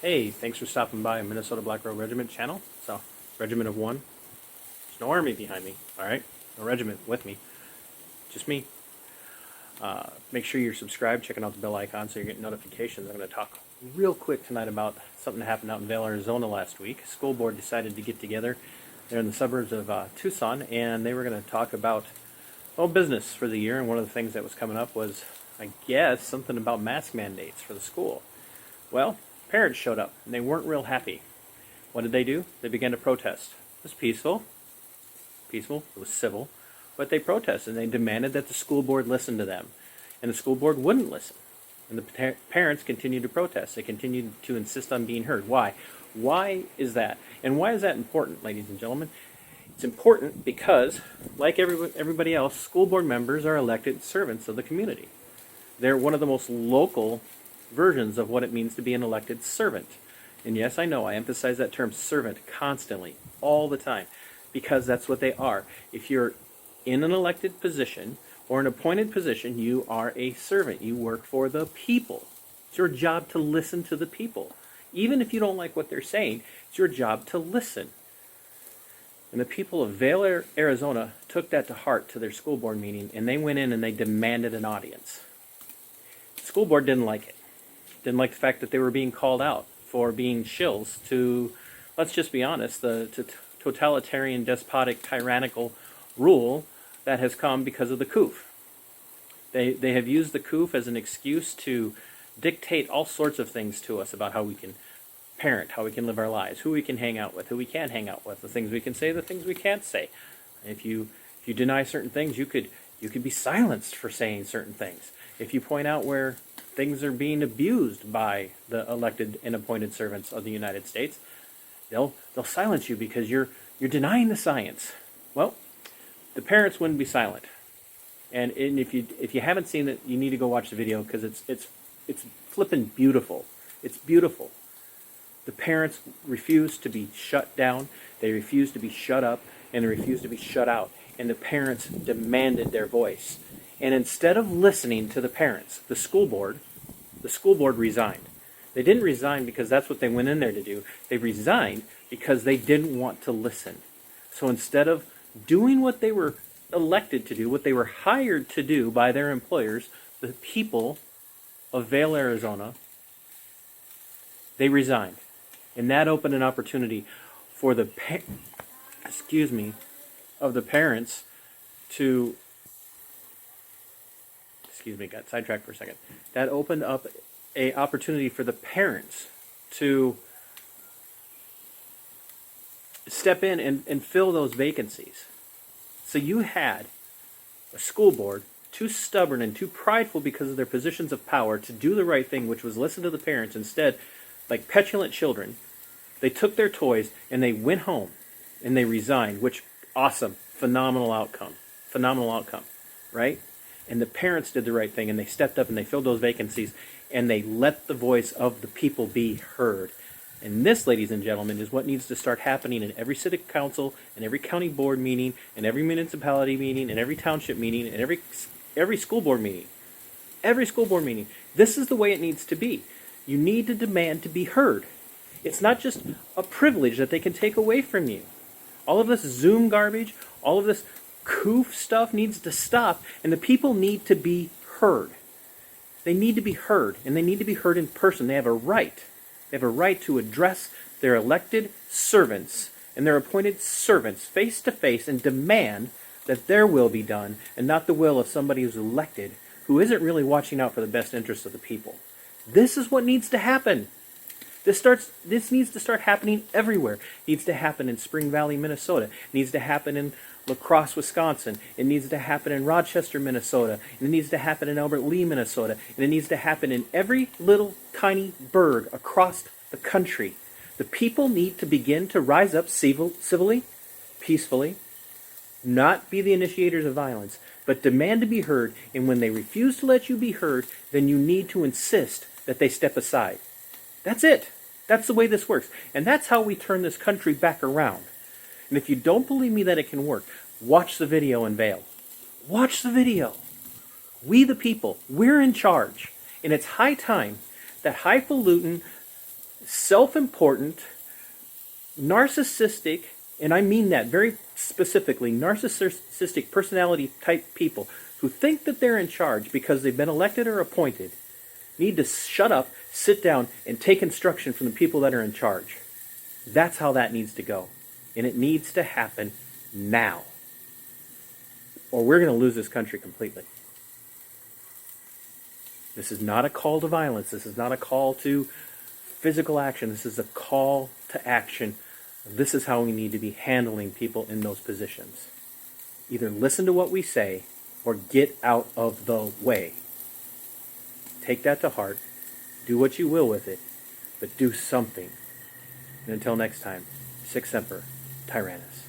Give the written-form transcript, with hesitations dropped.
Hey, thanks for stopping by Minnesota Black Road Regiment channel. So, regiment of one. There's no army behind me, alright? No regiment with me. Just me. Make sure you're subscribed, checking out the bell icon so you're getting notifications. I'm going to talk real quick tonight about something that happened out in Vail, Arizona last week. School board decided to get together. They're in the suburbs of Tucson, and they were going to talk about, business for the year. And one of the things that was coming up was, I guess, something about mask mandates for the school. Well, parents showed up, and they weren't real happy. What did they do? They began to protest. It was peaceful. It was civil. But they protested, and they demanded that the school board listen to them. And the school board wouldn't listen. And the parents continued to protest. They continued to insist on being heard. Why? Why is that? And why is that important, ladies and gentlemen? It's important because, like everybody else, school board members are elected servants of the community. They're one of the most local versions of what it means to be an elected servant. And yes, I know, I emphasize that term servant constantly, all the time, because that's what they are. If you're in an elected position or an appointed position, you are a servant. You work for the people. It's your job to listen to the people. Even if you don't like what they're saying, it's your job to listen. And the people of Vail, Arizona took that to heart to their school board meeting, and they went in and they demanded an audience. The school board didn't like it. Didn't like the fact that they were being called out for being shills to, let's just be honest, the totalitarian, despotic, tyrannical rule that has come because of the COOF. They have used the COOF as an excuse to dictate all sorts of things to us about how we can parent, how we can live our lives, who we can hang out with, who we can't hang out with, the things we can say, the things we can't say. If you deny certain things, you could be silenced for saying certain things. If you point out where things are being abused by the elected and appointed servants of the United States, they'll silence you because you're denying the science. Well, the parents wouldn't be silent. And if you haven't seen it, you need to go watch the video because it's flippin' beautiful. It's beautiful. The parents refused to be shut down, they refused to be shut up, and they refused to be shut out. And the parents demanded their voice. And instead of listening to the parents, the school board resigned. They didn't resign because that's what they went in there to do. They resigned because they didn't want to listen. So instead of doing what they were elected to do, what they were hired to do by their employers, the people of Vail, Arizona, they resigned. And that opened an opportunity for the parents to, got sidetracked for a second. That opened up an opportunity for the parents to step in and fill those vacancies. So you had a school board too stubborn and too prideful because of their positions of power to do the right thing, which was listen to the parents. Instead, like petulant children, they took their toys and they went home and they resigned, which, awesome, phenomenal outcome, right? And the parents did the right thing and they stepped up and they filled those vacancies and they let the voice of the people be heard. And this, ladies and gentlemen, is what needs to start happening in every city council, and every county board meeting, and every municipality meeting, and every township meeting, and every school board meeting. Every school board meeting. This is the way it needs to be. You need to demand to be heard. It's not just a privilege that they can take away from you. All of this Zoom garbage, all of this COOF stuff needs to stop, and the people need to be heard. They need to be heard, and they need to be heard in person. They have a right. They have a right to address their elected servants and their appointed servants face to face and demand that their will be done and not the will of somebody who's elected who isn't really watching out for the best interests of the people. This is what needs to happen. This needs to start happening everywhere. It needs to happen in Spring Valley, Minnesota. It needs to happen in La Crosse, Wisconsin. It needs to happen in Rochester, Minnesota. And it needs to happen in Albert Lea, Minnesota. And it needs to happen in every little tiny burg across the country. The people need to begin to rise up civilly, peacefully, not be the initiators of violence, but demand to be heard. And when they refuse to let you be heard, then you need to insist that they step aside. That's it. That's the way this works. And that's how we turn this country back around. And if you don't believe me that it can work, watch the video in Vail. Watch the video. We the people, we're in charge. And it's high time that highfalutin self-important, narcissistic, and I mean that very specifically, narcissistic personality type people who think that they're in charge because they've been elected or appointed need to shut up, sit down, and take instruction from the people that are in charge. That's how that needs to go. And it needs to happen now. Or we're going to lose this country completely. This is not a call to violence. This is not a call to physical action. This is a call to action. This is how we need to be handling people in those positions. Either listen to what we say or get out of the way. Take that to heart. Do what you will with it, but do something. And until next time, Sic Semper Tyrannis.